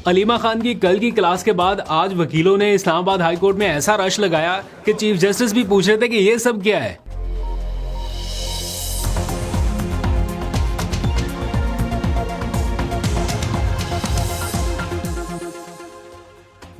अलीमा खान की कल की क्लास के बाद आज वकीलों ने इस्लामाबाद हाई कोर्ट में ऐसा रश लगाया कि चीफ जस्टिस भी पूछ रहे थे कि ये सब क्या है।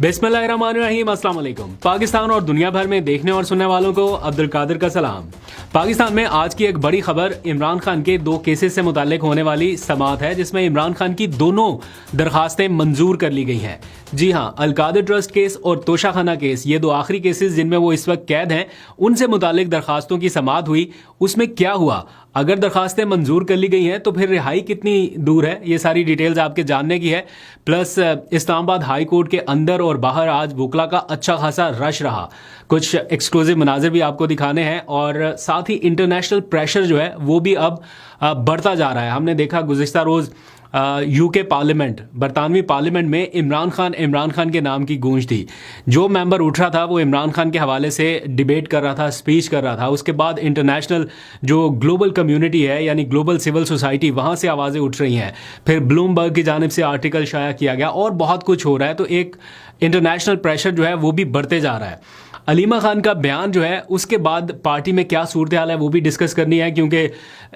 बिस्मिल्लाहिर्रहमानिर्रहीम, अस्सलाम वालेकुम। पाकिस्तान और दुनिया भर में देखने और सुनने वालों को अब्दुल कादिर का सलाम। पाकिस्तान में आज की एक बड़ी खबर इमरान खान के 2 केसेस से मुताल्लिक होने वाली समाअत है, जिसमें इमरान खान की दोनों दरखास्तें मंजूर कर ली गई हैं। जी हाँ, अल कादिर ट्रस्ट केस और तोशाखाना केस, ये 2 आखिरी केसेस जिनमें वो इस वक्त कैद हैं, उनसे मुताल्लिक दरखास्तों की समाअत हुई। उसमें क्या हुआ, अगर दरखास्तें मंजूर कर ली गई हैं तो फिर रिहाई कितनी दूर है, ये सारी डिटेल्स आपके जानने की है। प्लस इस्लामाबाद हाई कोर्ट के अंदर और बाहर आज वकला का अच्छा खासा रश रहा। कुछ एक्सक्लूसिव मनाजिर भी आपको दिखाने हैं और साथ ही इंटरनेशनल प्रेशर जो है वो भी अब बढ़ता जा रहा है। हमने देखा गुज़िश्ता रोज़ यूके पार्लियामेंट, बरतानवी पार्लियामेंट में इमरान खान के नाम की गूंज थी। जो मेंबर उठ रहा था वो इमरान खान के हवाले से डिबेट कर रहा था, स्पीच कर रहा था। उसके बाद इंटरनेशनल जो ग्लोबल कम्युनिटी है, यानी ग्लोबल सिविल सोसाइटी, वहाँ से आवाज़ें उठ रही हैं। फिर ब्लूमबर्ग की जानिब से आर्टिकल शाया किया गया और बहुत कुछ हो रहा है। तो एक इंटरनेशनल प्रेशर जो है वो भी बढ़ते जा रहा है। अलीमा खान का बयान जो है, उसके बाद पार्टी में क्या सूरत हाल है वो भी डिस्कस करनी है, क्योंकि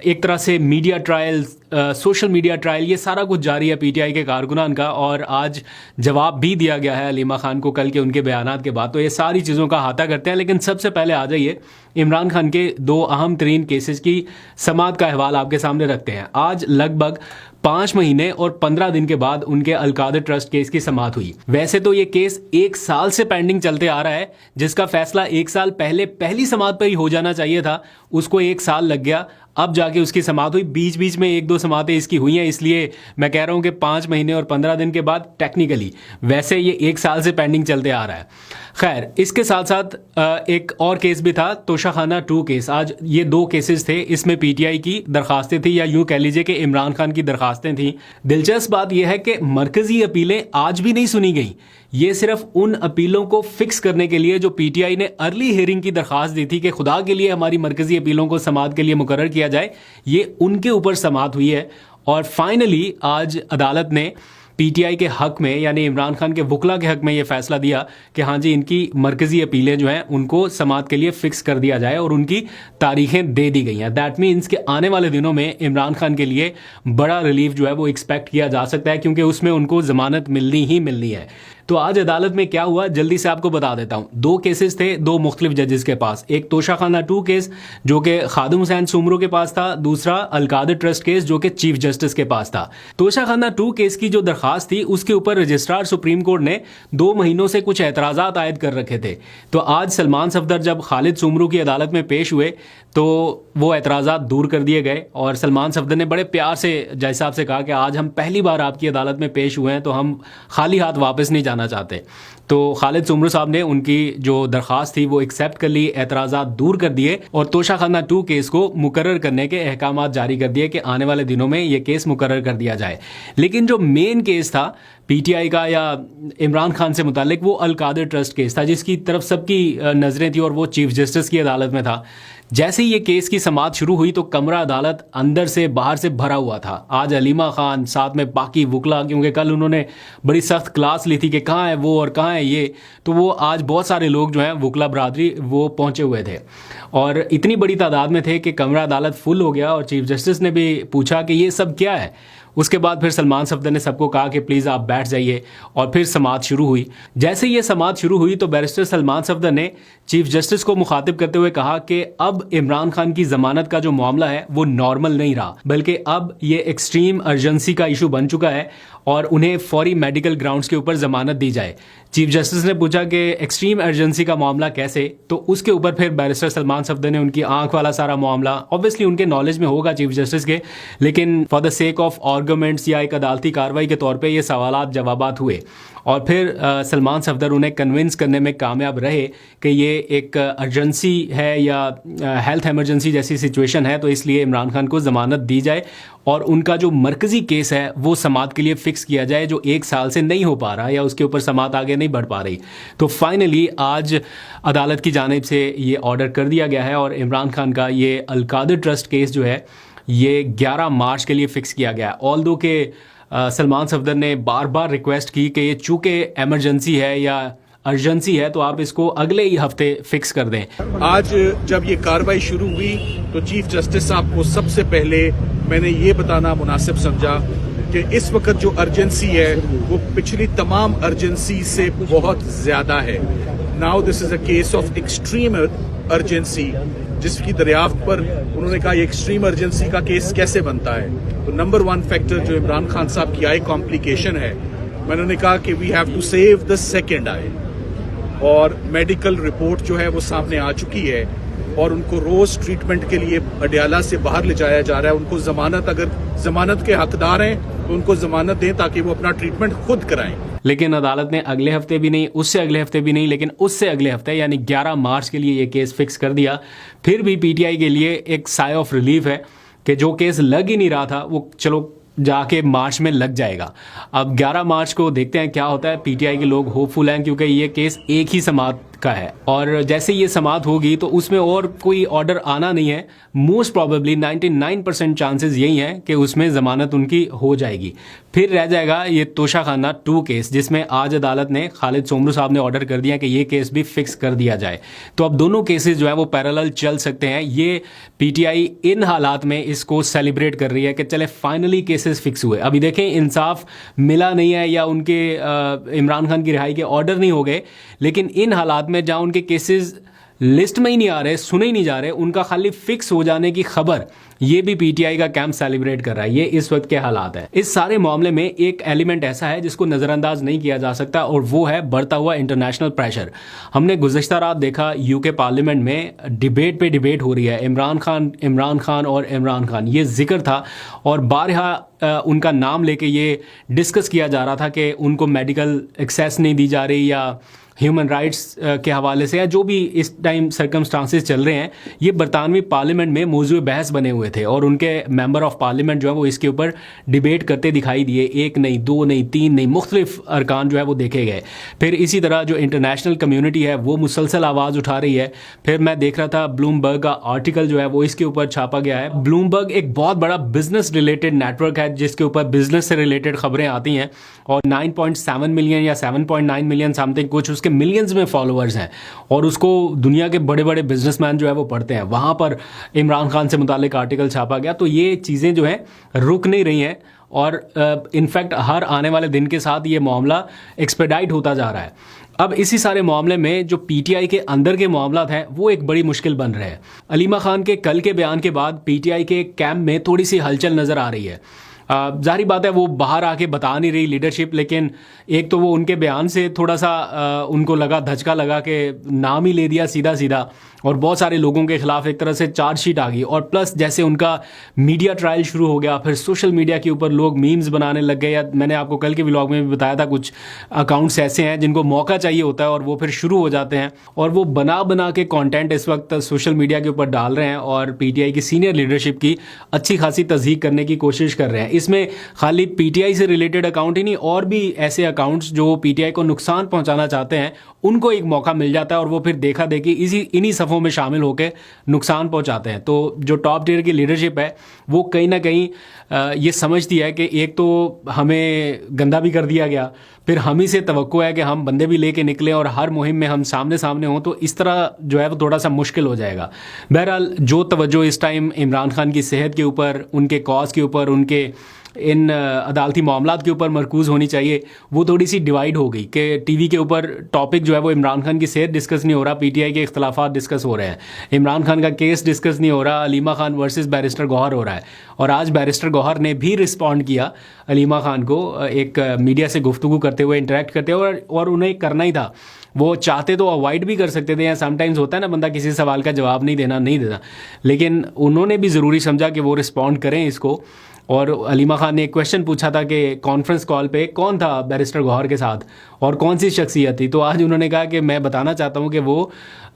एक तरह से media trial, social media trial, ये सारा कुछ जारी है पीटीआई के कारकुनान का। और आज जवाब भी दिया गया है अलीमा खान को कल के उनके बयानात के बाद। तो ये सारी चीज़ों का अहाता करते हैं, लेकिन सबसे पहले आ जाइए इमरान खान के 2 अहम तरीन केसेस की समाअत का अहवाल आपके सामने रखते हैं। आज लगभग 5 महीने और 15 दिन के बाद उनके अल कादिर ट्रस्ट केस की समाअत हुई। वैसे तो ये केस 1 साल से पेंडिंग चलते आ रहा है, जिसका फैसला 1 साल पहले पहली समाअत पर ही हो जाना चाहिए था। उसको 1 साल लग गया, अब जाके उसकी समाअत हुई। बीच बीच में 1-2 समाअतें इसकी हुई हैं, इसलिए मैं कह रहा हूं कि 5 महीने और 15 दिन के बाद टेक्निकली, वैसे ये 1 साल से पेंडिंग चलते आ रहा है। खैर, इसके साथ साथ एक और केस भी था, तोशाखाना 2 केस। आज ये 2 केसेस थे, इसमें पीटीआई की दरखास्तें थी, या यूं कह लीजिए कि इमरान खान की दरखास्तें थी। दिलचस्प बात यह है कि मरकजी अपीलें आज भी नहीं सुनी गई। ये सिर्फ उन अपीलों को फिक्स करने के लिए जो पीटीआई ने अर्ली हियरिंग की दरखास्त दी थी कि खुदा के लिए हमारी मरकजी अपीलों को समाअत के लिए मुकर्रर किया जाए, ये उनके ऊपर समाअत हुई है। और फाइनली आज अदालत ने पीटीआई के हक में, यानी इमरान खान के वकला के हक में, ये फैसला दिया कि हाँ जी, इनकी मरकजी अपीलें जो हैं उनको समाअत के लिए फिक्स कर दिया जाए और उनकी तारीखें दे दी गई हैं। दैट मीन्स कि आने वाले दिनों में इमरान खान के लिए बड़ा रिलीफ जो है वो एक्सपेक्ट किया जा सकता है, क्योंकि उसमें उनको जमानत मिलनी ही मिलनी है। तो आज अदालत में क्या हुआ जल्दी से आपको बता देता हूं। 2 केसेस थे 2 मुख्तलिफ जजेस के पास। एक तोशाखाना 2 केस जो कि खादिम हुसैन सुमरो के पास था, दूसरा अल कादिर ट्रस्ट केस जो कि चीफ जस्टिस के पास था। तोशाखाना 2 केस की जो दरखास्त थी उसके ऊपर रजिस्ट्रार सुप्रीम कोर्ट ने 2 महीनों से कुछ एतराज़ात आयद कर रखे थे। तो आज सलमान सफदर जब खालिद सुमरो की अदालत में पेश हुए तो वो एतराज़ात दूर कर दिए गए और सलमान सफदर ने बड़े प्यार से जज साहब से कहा कि आज हम पहली बार आपकी अदालत में पेश हुए हैं, तो हम खाली हाथ वापस नहीं जाना चाहते। तो खालिद सुमरो साहब ने उनकी जो दरखास्त थी वो एक्सेप्ट कर ली, एतराज़ात दूर कर दिए और तोशाखाना 2 केस को मुकर्रर करने के अहकामात जारी कर दिए कि आने वाले दिनों में ये केस मुकर्रर कर दिया जाए। लेकिन जो मेन केस था पीटीआई का या इमरान खान से मुतालिक, वो अल कादिर ट्रस्ट केस था, जिसकी तरफ सबकी नज़रें थी और वो चीफ जस्टिस की अदालत में था। जैसे ही ये केस की समाअत शुरू हुई तो कमरा अदालत अंदर से बाहर से भरा हुआ था। आज अलीमा खान, साथ में बाकी वकला, क्योंकि कल उन्होंने बड़ी सख्त क्लास ली थी कि कहाँ है वो और कहाँ है ये, तो वो आज बहुत सारे लोग जो हैं वकला बरादरी वो पहुँचे हुए थे और इतनी बड़ी तादाद में थे कि कमरा अदालत फुल हो गया। और चीफ जस्टिस ने भी पूछा कि ये सब क्या है। उसके बाद फिर सलमान सफदर ने सबको कहा कि प्लीज़ आप बैठ जाइए और फिर समाअत शुरू हुई। जैसे ये समाअत शुरू हुई तो बैरिस्टर सलमान सफदर ने चीफ जस्टिस को मुखातिब करते हुए कहा कि अब इमरान खान की जमानत का जो मामला है वो नॉर्मल नहीं रहा, बल्कि अब ये एक्सट्रीम अर्जेंसी का इशू बन चुका है और उन्हें फौरी मेडिकल ग्राउंड्स के ऊपर जमानत दी जाए। चीफ जस्टिस ने पूछा कि एक्सट्रीम अर्जेंसी का मामला कैसे, तो उसके ऊपर फिर बैरिस्टर सलमान सफदर ने उनकी आंख वाला सारा मामला, ऑब्वियसली उनके नॉलेज में होगा चीफ जस्टिस के, लेकिन for the sake of arguments या एक अदालती कार्रवाई के तौर पे ये सवालात जवाबात हुए और फिर सलमान सफदर उन्हें कन्विंस करने में कामयाब रहे कि ये एक अर्जेंसी है या हेल्थ इमरजेंसी जैसी सिचुएशन है, तो इसलिए इमरान खान को ज़मानत दी जाए और उनका जो मरकज़ी केस है वो समाअत के लिए फ़िक्स किया जाए, जो 1 साल से नहीं हो पा रहा या उसके ऊपर समाअत आगे नहीं बढ़ पा रही। तो फाइनली आज अदालत की जानिब से ये ऑर्डर कर दिया गया है और इमरान खान का ये अल कादिर ट्रस्ट केस जो है ये 11 मार्च के लिए फ़िक्स किया गया है। ऑल्दो के सलमान सफदर ने बार बार रिक्वेस्ट की कि ये चूँकि एमरजेंसी है या अर्जेंसी है तो आप इसको अगले ही हफ्ते फिक्स कर दें। आज जब ये कार्रवाई शुरू हुई तो चीफ जस्टिस साहब को सबसे पहले मैंने ये बताना मुनासिब समझा कि इस वक्त जो अर्जेंसी है वो पिछली तमाम अर्जेंसी से बहुत ज्यादा है। Now this is a case of extreme urgency जिसकी दरियाफ्त पर उन्होंने कहा एक्सट्रीम अर्जेंसी का केस कैसे बनता है। तो नंबर 1 फैक्टर जो इमरान खान साहब की आई कॉम्प्लिकेशन है, मैंने कहा कि we have to save the second eye, और मेडिकल रिपोर्ट जो है वो सामने आ चुकी है और उनको रोज ट्रीटमेंट के लिए अडयाला से बाहर ले जाया जा रहा है। उनको जमानत, अगर जमानत के हकदार हैं तो उनको जमानत दें ताकि वो अपना ट्रीटमेंट खुद कराएं। लेकिन अदालत ने अगले हफ्ते भी नहीं, उससे अगले हफ्ते भी नहीं, लेकिन उससे अगले हफ्ते यानी 11 मार्च के लिए ये केस फिक्स कर दिया। फिर भी पीटीआई के लिए एक साय ऑफ रिलीफ है कि जो केस लग ही नहीं रहा था वो चलो जाके मार्च में लग जाएगा। अब 11 मार्च को देखते हैं क्या होता है। पीटीआई के लोग होपफुल हैं क्योंकि ये केस एक ही समात का है और जैसे ये समात होगी तो उसमें और कोई ऑर्डर आना नहीं है। मोस्ट प्रोबेबली 99% चांसेस यही हैं कि उसमें जमानत उनकी हो जाएगी। फिर रह जाएगा ये तोशाखाना 2 केस, जिसमें आज अदालत ने, खालिद सोमरू साहब ने ऑर्डर कर दिया कि ये केस भी फिक्स कर दिया जाए। तो अब दोनों केसेस जो है वो पैरेलल चल सकते हैं। ये पीटीआई इन हालात में इसको सेलिब्रेट कर रही है कि चले फाइनली केसेस फिक्स हुए। अभी देखें इंसाफ मिला नहीं है या उनके इमरान खान की रिहाई के ऑर्डर नहीं हो गए, लेकिन इन हालात में जहां उनके केसेस लिस्ट में ही नहीं आ रहे, सुने ही नहीं जा रहे, उनका खाली फिक्स हो जाने की खबर, ये भी पीटीआई का कैंप सेलिब्रेट कर रहा है। ये इस वक्त के हालात है। इस सारे मामले में एक एलिमेंट ऐसा है जिसको नजरअंदाज नहीं किया जा सकता और वो है बढ़ता हुआ इंटरनेशनल प्रेशर। हमने गुज़श्ता रात देखा यूके पार्लियामेंट में डिबेट पे डिबेट हो रही है, इमरान खान और इमरान खान, ये जिक्र था और बारहा उनका नाम लेके ये डिस्कस किया जा रहा था कि उनको मेडिकल एक्सेस नहीं दी जा रही या ह्यूमन राइट्स के हवाले से, या जो भी इस टाइम सर्कमस्टांसेस चल रहे हैं, ये बरतानवी पार्लियामेंट में मौजूद बहस बने हुए थे और उनके मेंबर ऑफ पार्लियामेंट जो है वो इसके ऊपर डिबेट करते दिखाई दिए। 1 नहीं, 2 नहीं, 3 नहीं, मुख्तलिफ अरकान जो है वो देखे गए। फिर इसी तरह जो इंटरनेशनल कम्यूनिटी है वो मुसलसल आवाज़ उठा रही है। फिर मैं देख रहा था ब्लूमबर्ग का आर्टिकल जो है वो इसके ऊपर छापा गया है। ब्लूमबर्ग एक बहुत बड़ा बिजनेस रिलेटेड नेटवर्क है जिसके ऊपर बिजनेस से रिलेटेड खबरें आती हैं और 9.7 मिलियन या 7.9 मिलियन समथिंग कुछ उसके मिलियंस में फॉलोअर्स हैं और उसको दुनिया के बड़े बड़े बिजनेसमैन जो है वो पढ़ते हैं। वहाँ पर इमरान खान से मुतालिक आर्टिकल छापा गया। तो ये चीज़ें जो हैं रुक नहीं रही हैं और इनफैक्ट हर आने वाले दिन के साथ ये मामला एक्सपेडाइट होता जा रहा है। अब इसी सारे मामले में जो पीटीआई के अंदर के मामला हैं वो एक बड़ी मुश्किल बन रहे हैं। अलीमा खान के कल के बयान के बाद पीटीआई के कैंप में थोड़ी सी हलचल नज़र आ रही है। जाहिर बात है वो बाहर आके बता नहीं रही लीडरशिप, लेकिन एक तो वो उनके बयान से थोड़ा सा उनको लगा, धचका लगा कि नाम ही ले दिया सीधा सीधा और बहुत सारे लोगों के खिलाफ एक तरह से चार्जशीट आ गई। और प्लस जैसे उनका मीडिया ट्रायल शुरू हो गया, फिर सोशल मीडिया के ऊपर लोग मीम्स बनाने लग गए। या मैंने आपको कल के व्लॉग में भी बताया था कुछ अकाउंट्स ऐसे हैं जिनको मौका चाहिए होता है और वो फिर शुरू हो जाते हैं और वो बना बना के कंटेंट इस वक्त सोशल मीडिया के ऊपर डाल रहे हैं और पीटीआई की सीनियर लीडरशिप की अच्छी खासी तस्दीक करने की कोशिश कर रहे हैं। इसमें खाली पीटीआई से रिलेटेड अकाउंट ही नहीं, और भी ऐसे अकाउंट्स जो पीटीआई को नुकसान पहुंचाना चाहते हैं उनको एक मौका मिल जाता है और वो फिर देखा देखी इन्हीं सफ़ों में शामिल होकर नुकसान पहुंचाते हैं। तो जो टॉप टियर की लीडरशिप है वो कहीं ना कहीं ये समझती है कि एक तो हमें गंदा भी कर दिया गया, फिर हम ही से तवक्को है कि हम बंदे भी लेके निकलें और हर मुहिम में हम सामने सामने हों, तो इस तरह जो है वो थोड़ा सा मुश्किल हो जाएगा। बहरहाल जो तवज्जो इस टाइम इमरान खान की सेहत के ऊपर, उनके कॉज के ऊपर, उनके इन अदालती मामलात के ऊपर मरकूज़ होनी चाहिए, वो थोड़ी सी डिवाइड हो गई कि टीवी के ऊपर टॉपिक जो है वो इमरान खान की सेहत डिस्कस नहीं हो रहा, पीटीआई के इख्तलाफात डिस्कस हो रहे हैं, इमरान खान का केस डिस्कस नहीं हो रहा, अलीमा खान वर्सेस बैरिस्टर गौहर हो रहा है। और आज बैरिस्टर गौहर ने भी रिस्पॉन्ड किया अलीमा खान को एक मीडिया से गुफ्तगू करते हुए, इंटरेक्ट करते हुए, और उन्हें करना ही था। वो चाहते तो अवॉइड भी कर सकते थे, या समटाइम्स होता है ना बंदा किसी सवाल का जवाब नहीं देना, लेकिन उन्होंने भी ज़रूरी समझा कि वो रिस्पॉन्ड करें इसको। और अलीमा खान ने एक क्वेश्चन पूछा था कि कॉन्फ्रेंस कॉल पे कौन था बैरिस्टर गौहर के साथ और कौन सी शख्सियत थी, तो आज उन्होंने कहा कि मैं बताना चाहता हूँ कि वो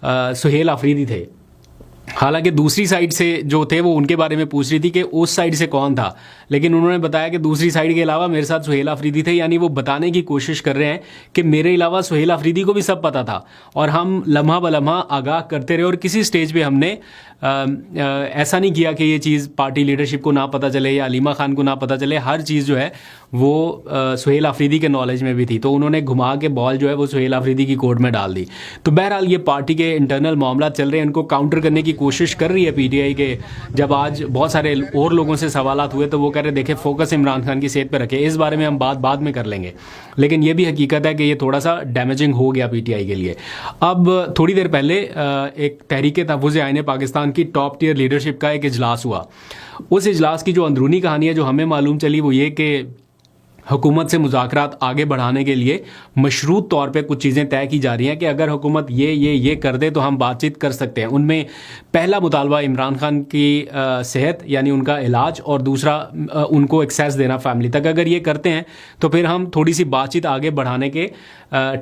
सुहेल आफरीदी थे। हालांकि दूसरी साइड से जो थे वो उनके बारे में पूछ रही थी कि उस साइड से कौन था, लेकिन उन्होंने बताया कि दूसरी साइड के अलावा मेरे साथ सुहेल अफरीदी थे। यानी वो बताने की कोशिश कर रहे हैं कि मेरे अलावा सुहेल अफरीदी को भी सब पता था और हम लम्हा ब लम्हा आगाह करते रहे और किसी स्टेज पे हमने ऐसा नहीं किया कि ये चीज़ पार्टी लीडरशिप को ना पता चले या अलीमा खान को ना पता चले। हर चीज़ जो है वो सुहेल अफरीदी के नॉलेज में भी थी, तो उन्होंने घुमा के बॉल जो है वो सुहेल अफरीदी की कोर्ट में डाल दी। तो बहरहाल ये पार्टी के इंटरनल मामला चल रहे हैं, इनको काउंटर करने की कोशिश कर रही है पीटीआई के। जब आज बहुत सारे और लोगों से सवालात हुए तो वो कह रहे देखे फोकस इमरान खान की सेहत पर रखे, इस बारे में हम बात बाद में कर लेंगे, लेकिन ये भी हकीकत है कि ये थोड़ा सा डैमेजिंग हो गया पीटीआई के लिए। अब थोड़ी देर पहले एक तहरीक तहफ़्फ़ुज़ आईन पाकिस्तान की टॉप टियर लीडरशिप का एक इजलास हुआ। उस इजलास की जो अंदरूनी कहानी है जो हमें मालूम चली वो ये कि हुकूमत से मुज़ाकरात आगे बढ़ाने के लिए मशरूत तौर पे कुछ चीज़ें तय की जा रही हैं कि अगर हुकूमत ये कर दे तो हम बातचीत कर सकते हैं। उनमें पहला मुतालबा इमरान खान की सेहत यानी उनका इलाज, और दूसरा उनको एक्सेस देना फैमिली तक। अगर ये करते हैं तो फिर हम थोड़ी सी बातचीत आगे बढ़ाने के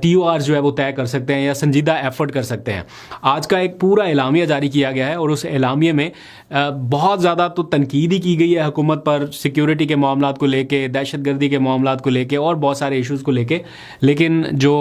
TOR जो है वो तय कर सकते हैं या संजीदा एफर्ट कर सकते हैं। आज का एक पूरा एलामिया जारी किया गया है और उस एलामिया में बहुत ज़्यादा तो तनकीद ही की गई है हुकूमत पर, सिक्योरिटी के मामलात को लेके, दहशतगर्दी के मामलात को लेके और बहुत सारे इश्यूज़ को लेके। लेकिन जो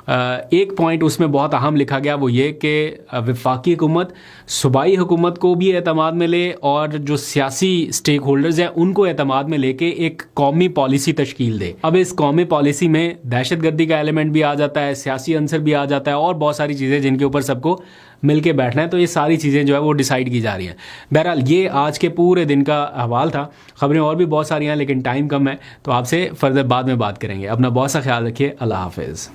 एक पॉइंट उसमें बहुत अहम लिखा गया वो ये कि वफाकी हुकूमत सूबाई हुकूमत को भी एतमाद में ले और जो सियासी स्टेक होल्डर्स हैं उनको एतमाद में लेके एक कौमी पॉलिसी तश्कील दे। अब इस कौमी पॉलिसी में दहशतगर्दी का एलिमेंट भी आ जाता है, सियासी अंसर भी आ जाता है और बहुत सारी चीज़ें जिनके ऊपर सबको मिल के बैठना है। तो ये सारी चीज़ें जो है वो डिसाइड की जा रही हैं। बहरहाल ये आज के पूरे दिन का अहवाल था। खबरें और भी बहुत सारी हैं लेकिन टाइम कम है, तो आपसे फर्दर बाद में बात करेंगे। अपना बहुत सा ख्याल रखिए। अल्लाह हाफिज़।